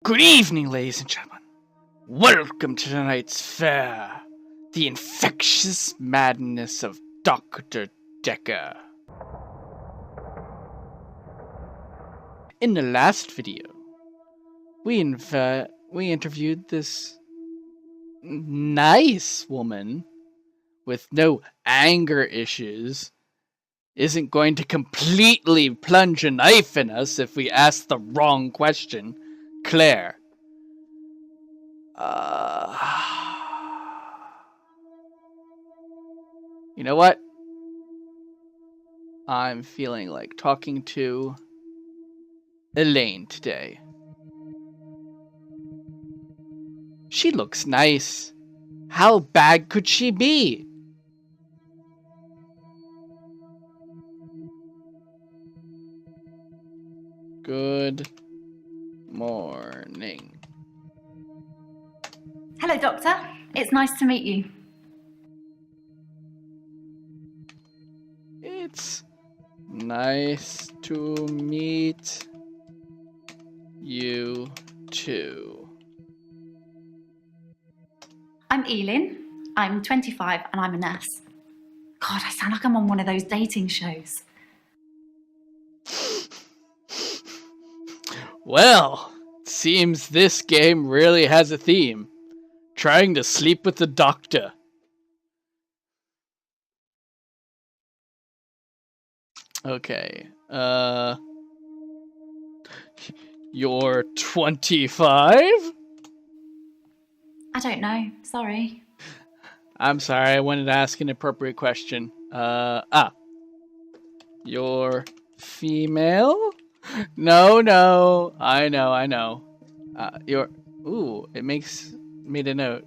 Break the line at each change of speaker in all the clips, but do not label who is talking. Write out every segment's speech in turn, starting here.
Good evening, ladies and gentlemen. Welcome to tonight's fair, the infectious madness of Dr. Dekker. In the last video, we interviewed this nice woman with no anger issues, isn't going to completely plunge a knife in us if we ask the wrong question, Claire. You know what? I'm feeling like talking to Elaine today. She looks nice. How bad could she be? Good morning.
Hello, Doctor. It's nice to meet you.
It's nice to meet you too.
I'm Elin. I'm 25 and I'm a nurse. God, I sound like I'm on one of those dating shows.
Well, seems this game really has a theme. Trying to sleep with the doctor. Okay. You're 25?
I don't know. Sorry.
I'm sorry, I wanted to ask an appropriate question. You're female? No. I know. Ooh, it made a note.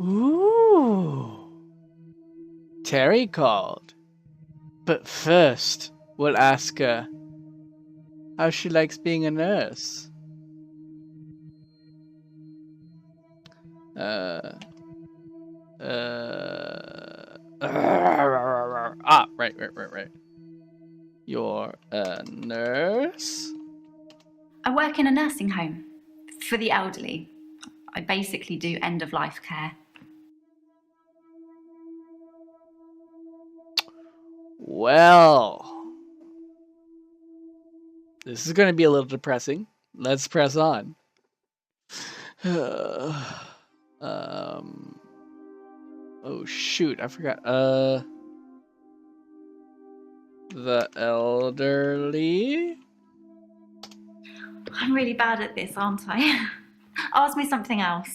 Ooh. Terry called. But first, we'll ask her how she likes being a nurse. Right. You're a nurse?
I work in a nursing home for the elderly. I basically do end-of-life care.
Well, this is going to be a little depressing. Let's press on. Oh shoot, I forgot. The elderly?
I'm really bad at this, aren't I? Ask me something else.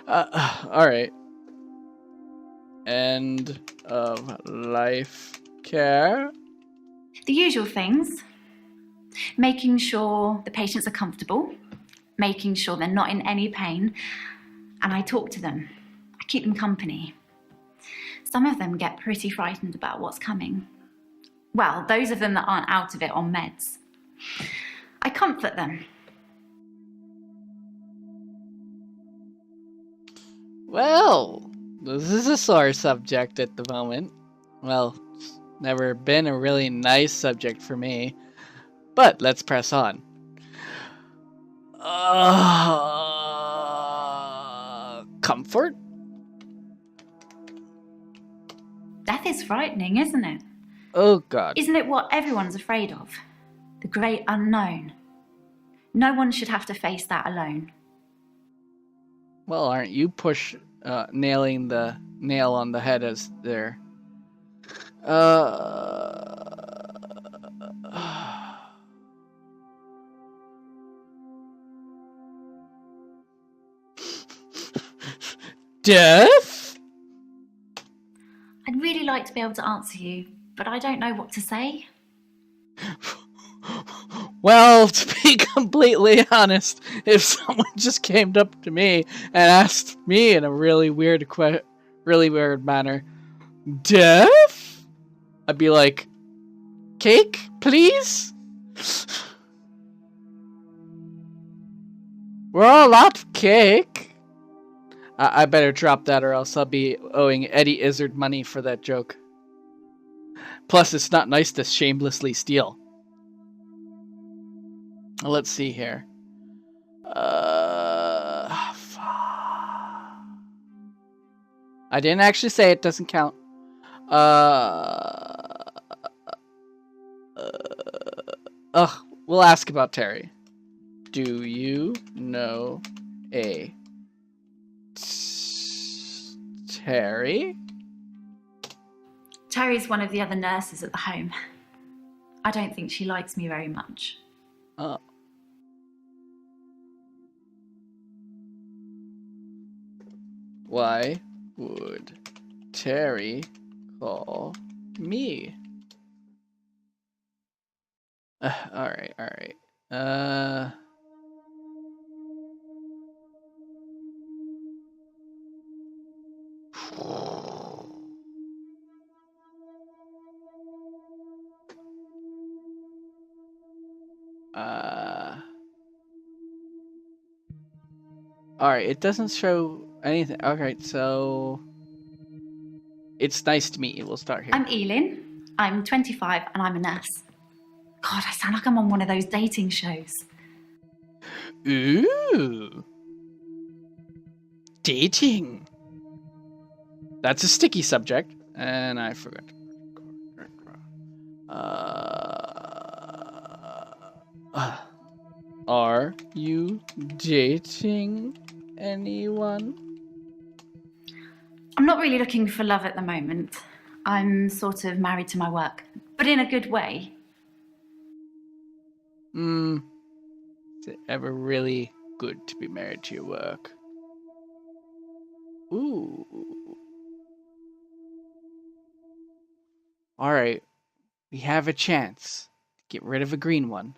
Alright. End of life care?
The usual things. Making sure the patients are comfortable. Making sure they're not in any pain. And I talk to them. I keep them company. Some of them get pretty frightened about what's coming. Well, those of them that aren't out of it on meds. I comfort them.
Well, this is a sore subject at the moment. Well, it's never been a really nice subject for me. But let's press on. Comfort?
Death is frightening, isn't it?
Oh God.
Isn't it what everyone's afraid of? The great unknown. No one should have to face that alone.
Well, aren't you nailing the nail on the head as there? Death?
I'd really like to be able to answer you, but I don't know what to say.
Well, to be completely honest, if someone just came up to me and asked me in a really weird manner, death? I'd be like, cake, please? We're all out of cake. I better drop that or else I'll be owing Eddie Izzard money for that joke. Plus, it's not nice to shamelessly steal. Let's see here. I didn't actually say it, doesn't count. We'll ask about Terry. Do you know a Terry?
Terry's one of the other nurses at the home. I don't think she likes me very much.
Oh. Why would Terry call me? Alright. Alright, it doesn't show anything. Alright, so it's nice to meet you. We'll start here.
I'm Elin. I'm 25 and I'm a nurse. God, I sound like I'm on one of those dating shows.
Ooh. Dating. That's a sticky subject. And I forgot. Are you dating anyone?
I'm not really looking for love at the moment. I'm sort of married to my work, but in a good way.
Is it ever really good to be married to your work? Ooh. Alright. We have a chance to get rid of a green one.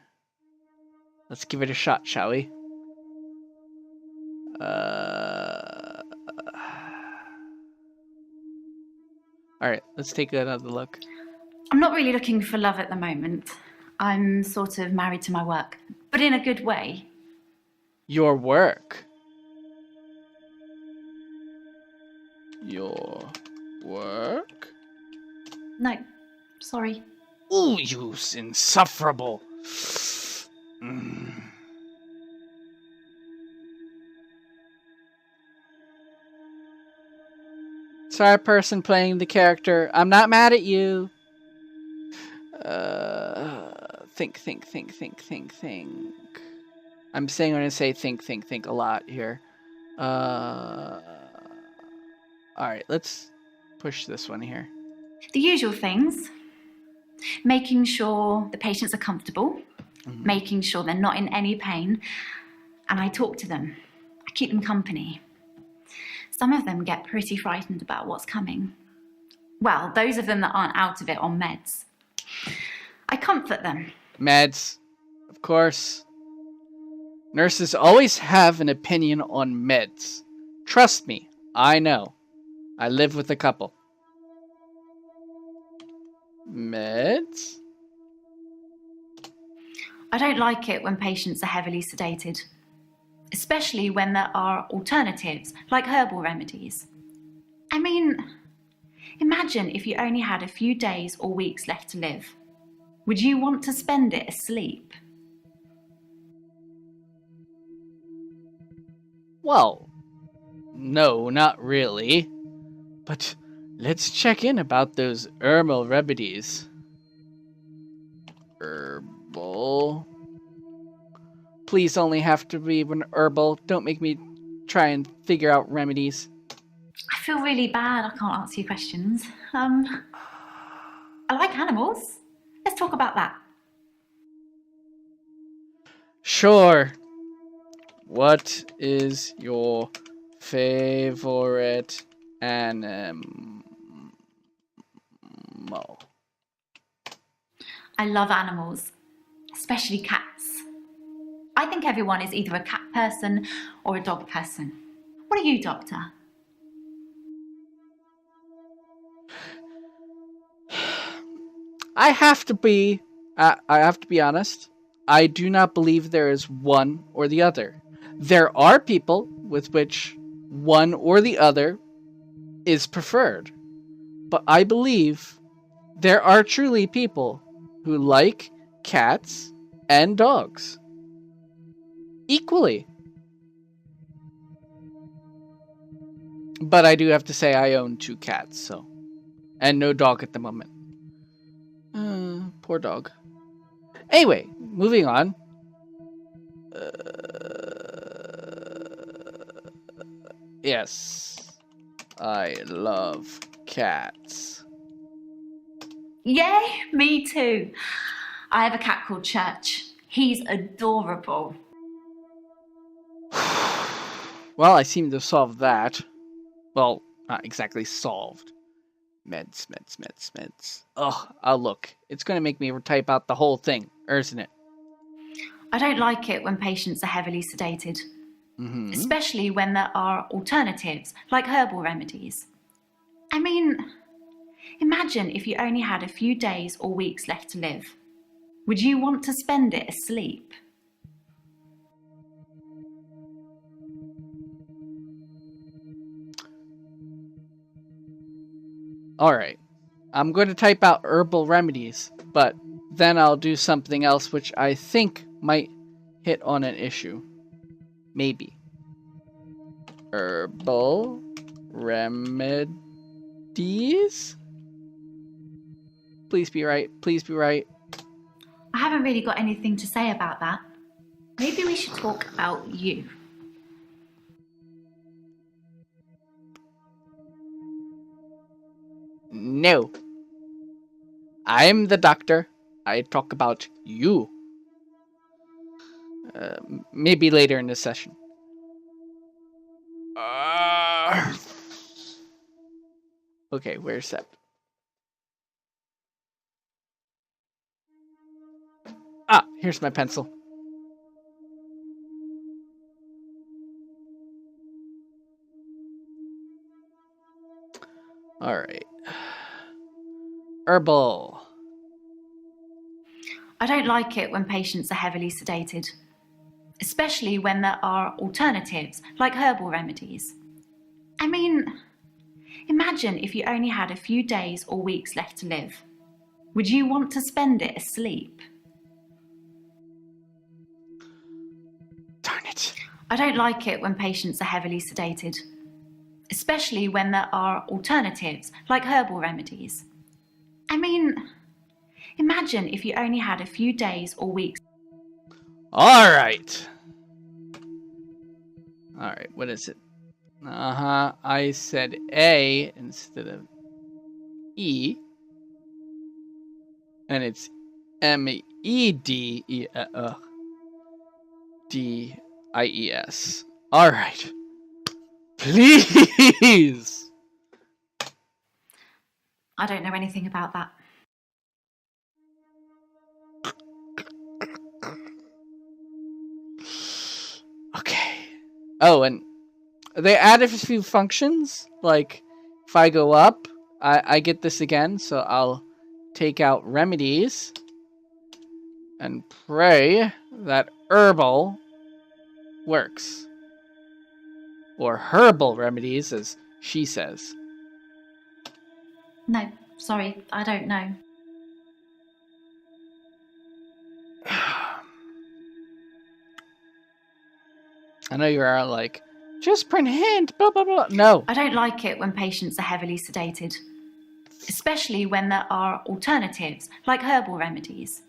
Let's give it a shot, shall we? Alright, let's take another look.
I'm not really looking for love at the moment. I'm sort of married to my work, but in a good way.
Your work? Your work?
No, sorry.
Ooh, you insufferable. Sorry, person playing the character. I'm not mad at you. Think. I'm saying I'm gonna say think a lot here. Alright, let's push this one here.
The usual things. Making sure the patients are comfortable, making sure they're not in any pain, and I talk to them. I keep them company. Some of them get pretty frightened about what's coming. Well, those of them that aren't out of it on meds. I comfort them.
Meds, of course. Nurses always have an opinion on meds. Trust me, I know. I live with a couple. Meds?
I don't like it when patients are heavily sedated, especially when there are alternatives, like herbal remedies. I mean, imagine if you only had a few days or weeks left to live. Would you want to spend it asleep?
Well, no, not really. But let's check in about those herbal remedies. Herbal. Please only have to be an herbal. Don't make me try and figure out remedies.
I feel really bad I can't answer your questions. I like animals. Let's talk about that.
Sure. What is your favorite animal?
I love animals, especially cats. I think everyone is either a cat person or a dog person. What are you, Doctor?
I have to be honest. I do not believe there is one or the other. There are people with which one or the other is preferred. But I believe there are truly people who like cats and dogs equally. But I do have to say I own 2 cats, so, and no dog at the moment. Poor dog. Anyway, moving on. Yes, I love cats.
Yay, me too. I have a cat called Church. He's adorable.
Well, I seem to have solved that. Well, not exactly solved. Meds. Oh, look. It's going to make me type out the whole thing, isn't it?
I don't like it when patients are heavily sedated, especially when there are alternatives, like herbal remedies. I mean, imagine if you only had a few days or weeks left to live. Would you want to spend it asleep?
Alright. I'm going to type out herbal remedies, but then I'll do something else which I think might hit on an issue. Maybe. Herbal remedies? Please be right. Please be right.
I haven't really got anything to say about that. Maybe we should talk about you.
No. I'm the doctor. I talk about you. Maybe later in this session. Okay, where's that? Ah, here's my pencil. Alright. Herbal.
I don't like it when patients are heavily sedated, especially when there are alternatives, like herbal remedies. I mean, imagine if you only had a few days or weeks left to live. Would you want to spend it asleep?
Darn it.
I don't like it when patients are heavily sedated, especially when there are alternatives, like herbal remedies. I mean, imagine if you only had a few days or weeks.
Alright. Alright, what is it? I said A instead of E. And it's MEDDIES. Alright. Please!
I don't know anything about that.
Okay. Oh, and they added a few functions. Like, if I go up, I get this again. So I'll take out remedies and pray that herbal works. Or herbal remedies, as she says.
No, sorry, I don't know.
I know you're like, just print hint, blah, blah, blah. No.
I don't like it when patients are heavily sedated, especially when there are alternatives, like herbal remedies.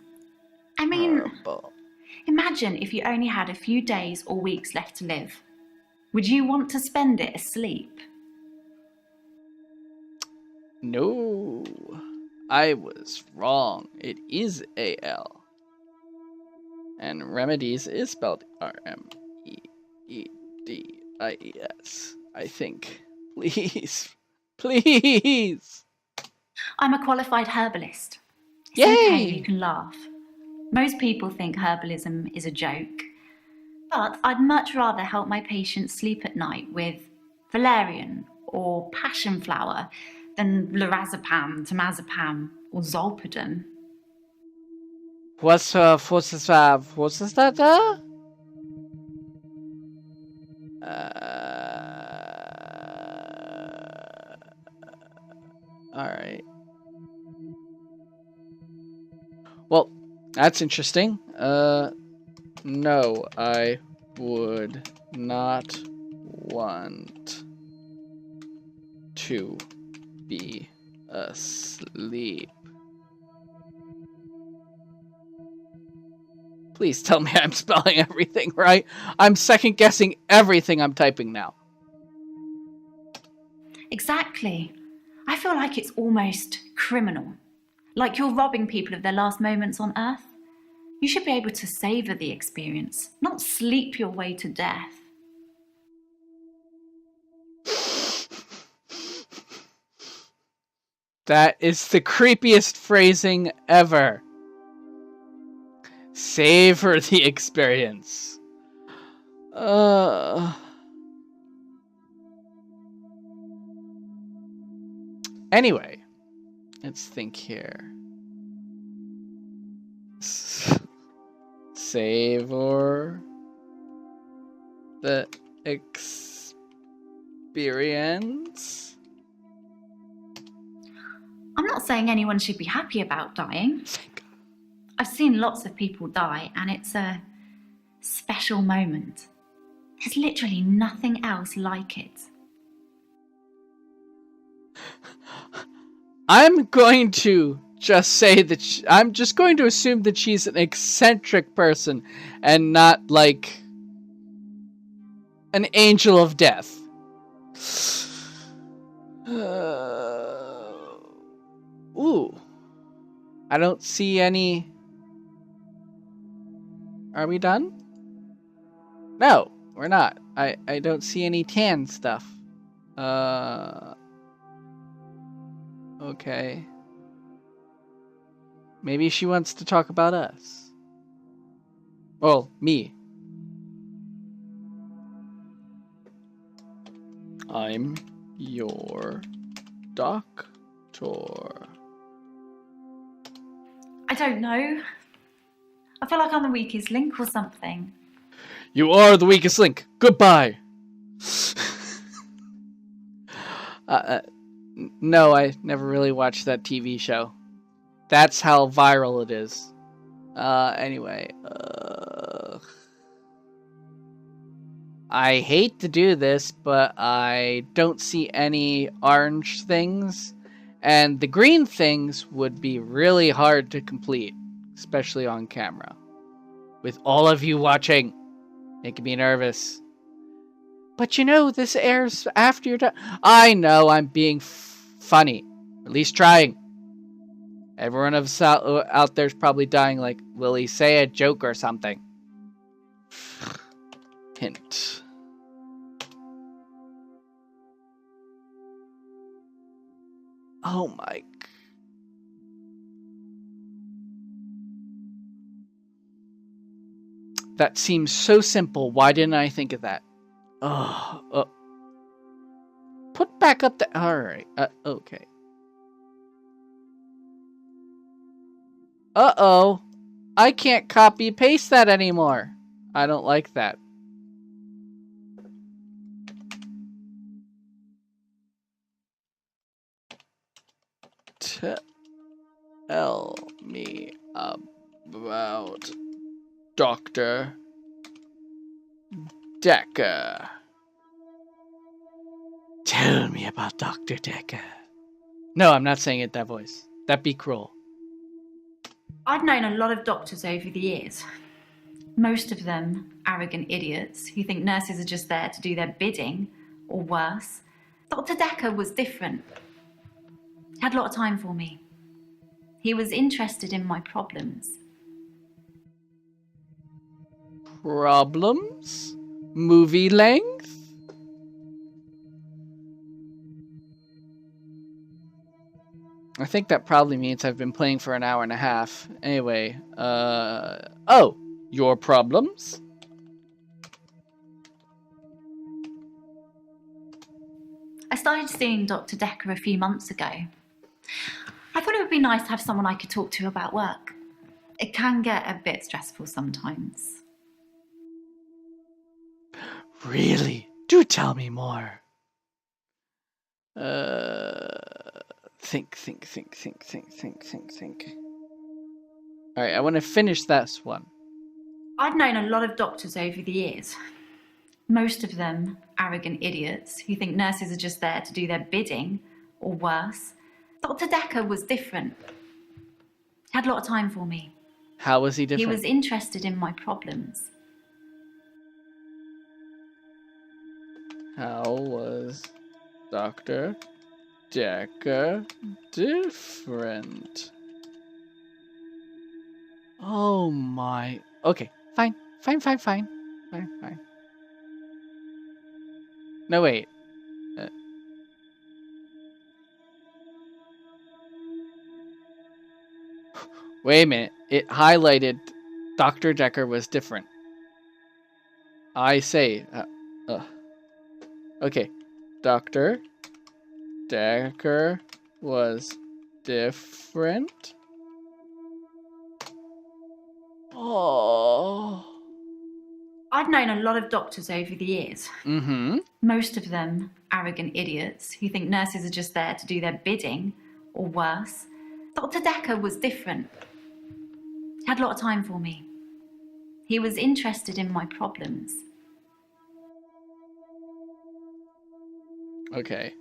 I mean, imagine if you only had a few days or weeks left to live. Would you want to spend it asleep?
No. I was wrong. It is AL. And remedies is spelled RMEEDIES. I think. Please. Please.
I'm a qualified herbalist. It's
Yay!
okay, you can laugh. Most people think herbalism is a joke. But I'd much rather help my patients sleep at night with valerian or passion flower than lorazepam, temazepam, or zolpidem.
What's that? Alright. Well, that's interesting. No, I would not want to be asleep. Please tell me I'm spelling everything right. I'm second guessing everything I'm typing now.
Exactly. I feel like it's almost criminal. Like you're robbing people of their last moments on Earth. You should be able to savor the experience, not sleep your way to death.
That is the creepiest phrasing ever. Savor the experience. Anyway, let's think here. Savor the experience.
I'm not saying anyone should be happy about dying. I've seen lots of people die, and it's a special moment. There's literally nothing else like it.
I'm going to just say that I'm just going to assume that she's an eccentric person and not like an angel of death. Ooh. I don't see any. Are we done? No, we're not. I don't see any tan stuff. Okay. Maybe she wants to talk about us. Well, me. I'm your doctor.
I don't know. I feel like I'm the weakest link or something.
You are the weakest link. Goodbye. No, I never really watched that TV show. That's how viral it is. Anyway. I hate to do this, but I don't see any orange things. And the green things would be really hard to complete, especially on camera. With all of you watching, making me nervous. But you know, this airs after you're done. I know I'm being funny. At least trying. Everyone else out there's probably dying like, will he say a joke or something? Hint. Oh my. That seems so simple. Why didn't I think of that? Oh. Put back up the. Alright. Okay. Uh-oh. I can't copy paste that anymore. I don't like that. Tell me about Dr. Dekker. Tell me about Dr. Dekker. No, I'm not saying it that voice. That'd be cruel.
I've known a lot of doctors over the years. Most of them arrogant idiots who think nurses are just there to do their bidding, or worse. Dr. Dekker was different. He had a lot of time for me. He was interested in my problems.
Problems? Movie length? I think that probably means I've been playing for an hour and a half. Anyway, oh, your problems?
I started seeing Dr. Dekker a few months ago. I thought it would be nice to have someone I could talk to about work. It can get a bit stressful sometimes.
Really? Do tell me more. Think. Alright, I want to finish this one.
I've known a lot of doctors over the years. Most of them arrogant idiots who think nurses are just there to do their bidding, or worse. Dr. Dekker was different. He had a lot of time for me.
How was he different?
He was interested in my problems.
How was Dr. Dekker different? Oh my... Okay, fine. No, wait. Wait a minute. It highlighted Dr. Dekker was different. I say... Okay. Dr. Dekker was different? Oh...
I've known a lot of doctors over the years.
Mm-hmm.
Most of them arrogant idiots who think nurses are just there to do their bidding, or worse. Dr. Dekker was different. He had a lot of time for me. He was interested in my problems.
Okay.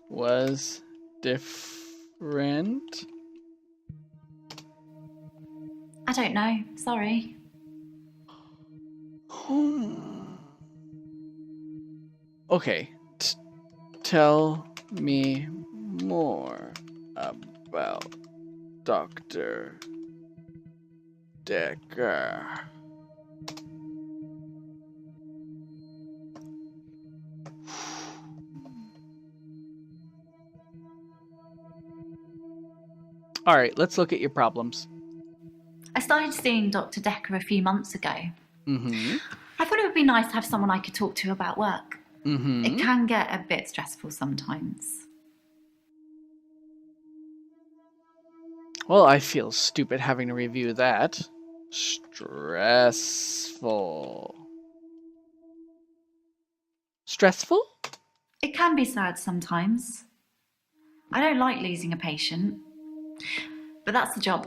Was different?
I don't know, sorry.
Okay. Tell me more about Dr. Dekker. All right, let's look at your problems.
I started seeing Dr. Dekker a few months ago.
Mm-hmm.
I thought it would be nice to have someone I could talk to about work.
Mm-hmm.
It can get a bit stressful sometimes.
Well, I feel stupid having to review that. Stressful. Stressful?
It can be sad sometimes. I don't like losing a patient, but that's the job.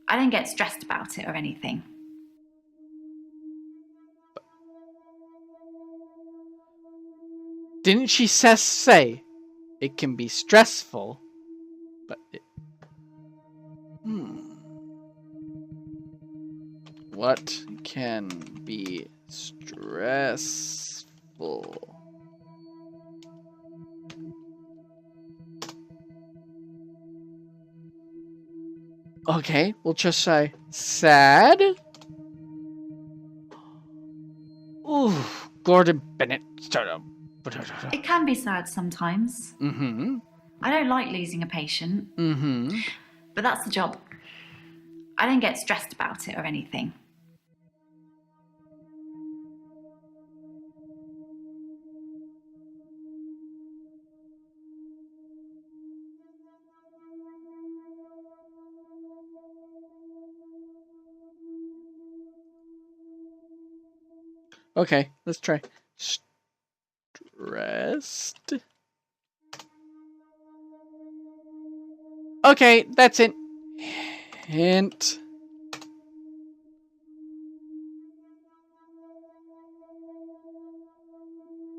I don't get stressed about it or anything.
Didn't she say it can be stressful, but it... What can be stressful? Okay, we'll just say sad. Ooh, Gordon Bennett.
It can be sad sometimes.
Mm-hmm.
I don't like losing a patient,
Mm-hmm.
but that's the job. I don't get stressed about it or anything.
Okay, let's try. Stressed. Okay, that's it. Hint.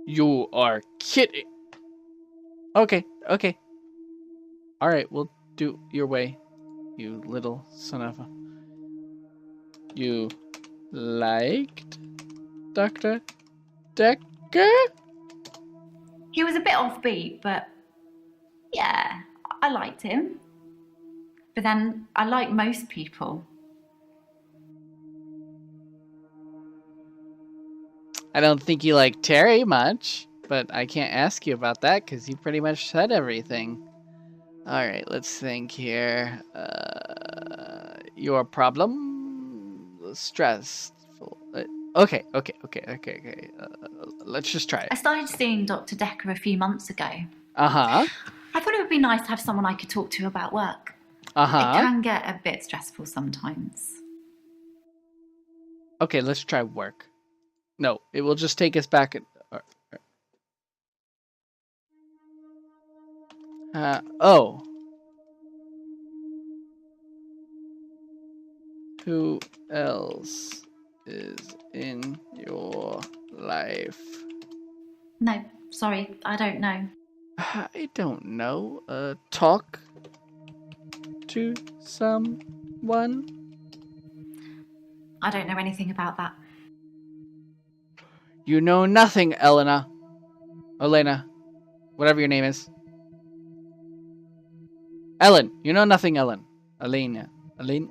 You are kidding. Okay. Alright, we'll do your way. You little son of a... You liked Dr. Dekker?
He was a bit offbeat, but yeah, I liked him. But then I like most people.
I don't think you like Terry much, but I can't ask you about that because you pretty much said everything. Alright, let's think here. Your problem? Stressful. Okay. Let's just try it.
I started seeing Dr. Dekker a few months ago.
Uh-huh.
I thought it would be nice to have someone I could talk to about work.
Uh-huh.
It can get a bit stressful sometimes.
Okay, let's try work. No, it will just take us back. Oh. Who else is in your life?
No, sorry, I don't know.
I don't know. Talk to someone?
I don't know anything about that.
You know nothing, Elena. Whatever your name is. Ellen. You know nothing, Ellen. Elena. Elaine?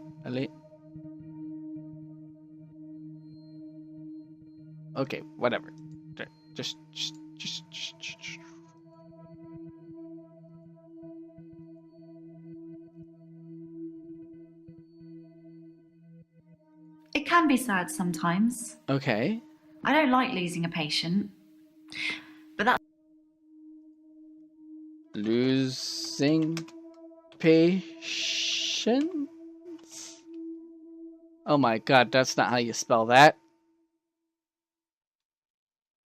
Okay, whatever. Just.
It can be sad sometimes.
Okay.
I don't like losing a patient. But that's...
Losing patience? Oh my god, that's not how you spell that.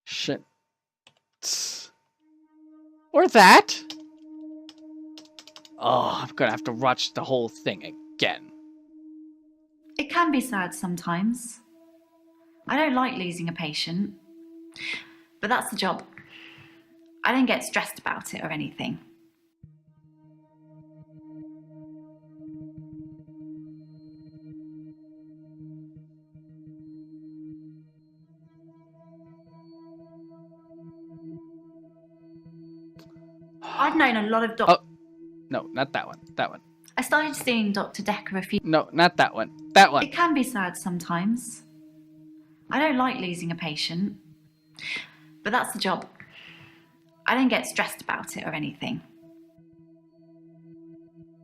Shit. Or that. Oh, I'm gonna have to watch the whole thing again.
It can be sad sometimes. I don't like losing a patient. But that's the job. I don't get stressed about it or anything. I've known a lot of doctors.
Oh, no, not that one. That one.
I started seeing Dr. Dekker a few...
No, not that one. That one.
It can be sad sometimes. I don't like losing a patient. But that's the job. I don't get stressed about it or anything.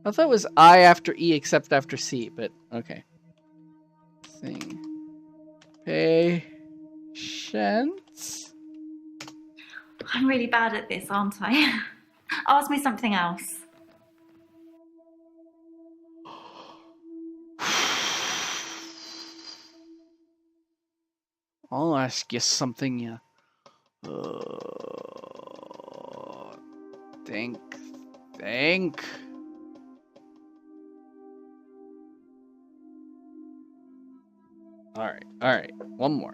I thought it was I after E except after C, but okay. Thing. Patience.
I'm really bad at this, aren't I? Ask me something else.
I'll ask you something you think. All right. One more.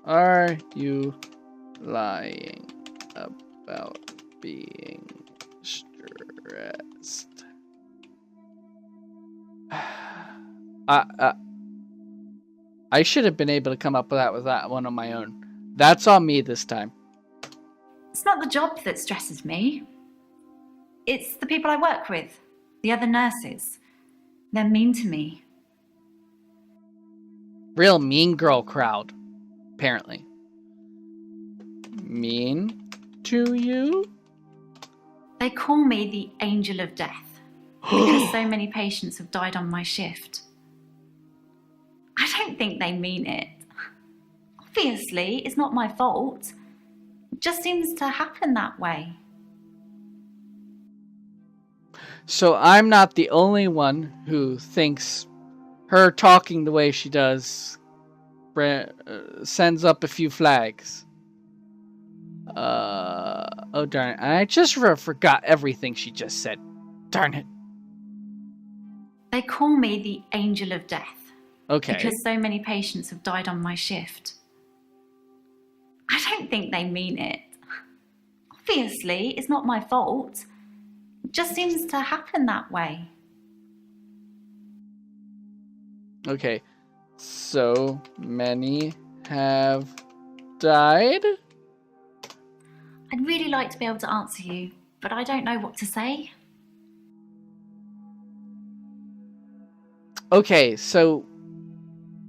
Are you lying about being stressed? I should have been able to come up with that one on my own. That's on me this time.
It's not the job that stresses me. It's the people I work with, the other nurses. They're mean to me.
Real mean girl crowd, apparently. Mean to you?
They call me the angel of death because so many patients have died on my shift. I don't think they mean it. Obviously, it's not my fault. It just seems to happen that way.
So I'm not the only one who thinks her talking the way she does sends up a few flags. Oh darn it. I just forgot everything she just said. Darn it.
They call me the angel of death.
Okay.
Because so many patients have died on my shift. I don't think they mean it. Obviously, it's not my fault. It just seems to happen that way.
Okay. So many have died?
I'd really like to be able to answer you, but I don't know what to say.
Okay, so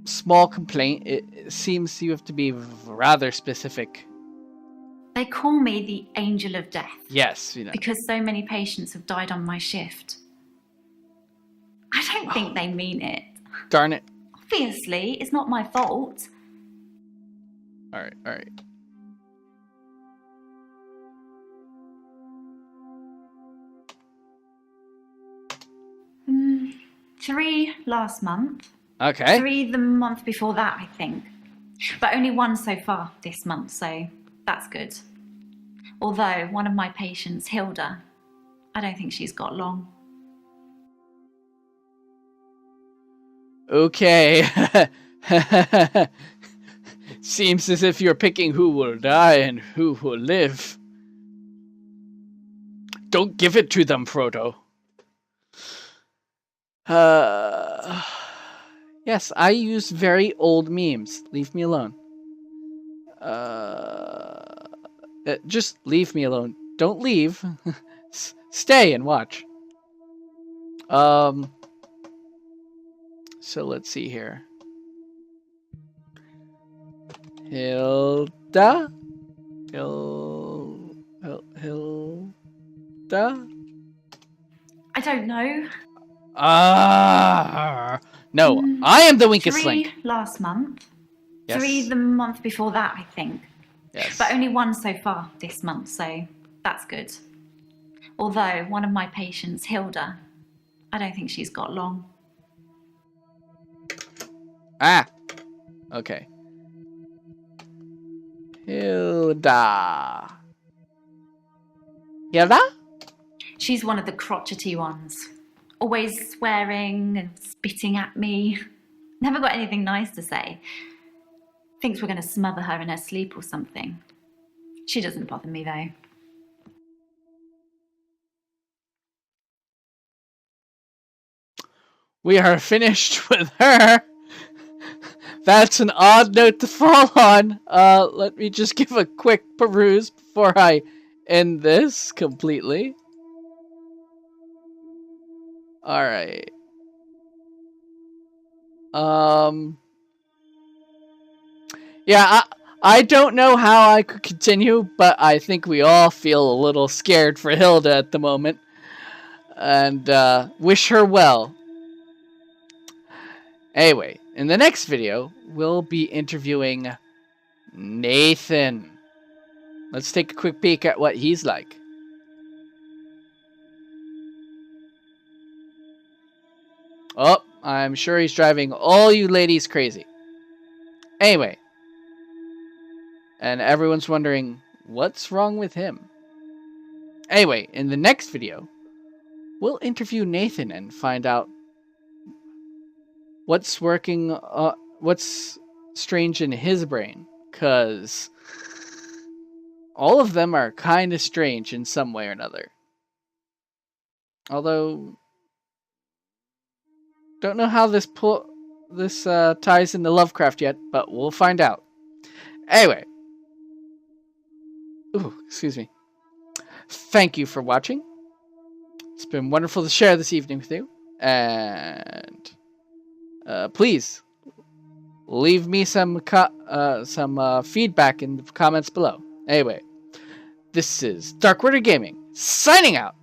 small complaint. It seems you have to be rather specific.
They call me the angel of death.
Yes, you know.
Because so many patients have died on my shift. I don't think they mean it.
Darn it.
Obviously, it's not my fault.
All right.
3 last month.
Okay.
3 the month before that, I think. But only one so far this month, so that's good. Although one of my patients, Hilda, I don't think she's got long.
Okay. Seems as if you're picking who will die and who will live. Don't give it to them, Frodo. Yes, I use very old memes. Leave me alone. Just leave me alone. Don't leave. Stay and watch. So let's see here. Hilda? Hilda?
I don't know.
No, I am the weakest
3
link.
last month.
Yes.
3 the month before that, I think.
Yes.
But only one so far this month, so that's good. Although one of my patients, Hilda, I don't think she's got long.
Okay. Hilda?
She's one of the crotchety ones. Always swearing and spitting at me. Never got anything nice to say. Thinks we're going to smother her in her sleep or something. She doesn't bother me though.
We are finished with her. That's an odd note to fall on. Let me just give a quick peruse before I end this completely. Alright. Yeah, I don't know how I could continue, but I think we all feel a little scared for Hilda at the moment. And wish her well. Anyway, in the next video, we'll be interviewing Nathan. Let's take a quick peek at what he's like. Oh, I'm sure he's driving all you ladies crazy. Anyway. And everyone's wondering, what's wrong with him? Anyway, in the next video, we'll interview Nathan and find out what's working, what's strange in his brain. Because all of them are kind of strange in some way or another. Although, don't know how this ties into Lovecraft yet, but we'll find out. Anyway. Ooh, excuse me. Thank you for watching. It's been wonderful to share this evening with you. And please leave me some feedback in the comments below. Anyway, this is Dark Warrior Gaming signing out.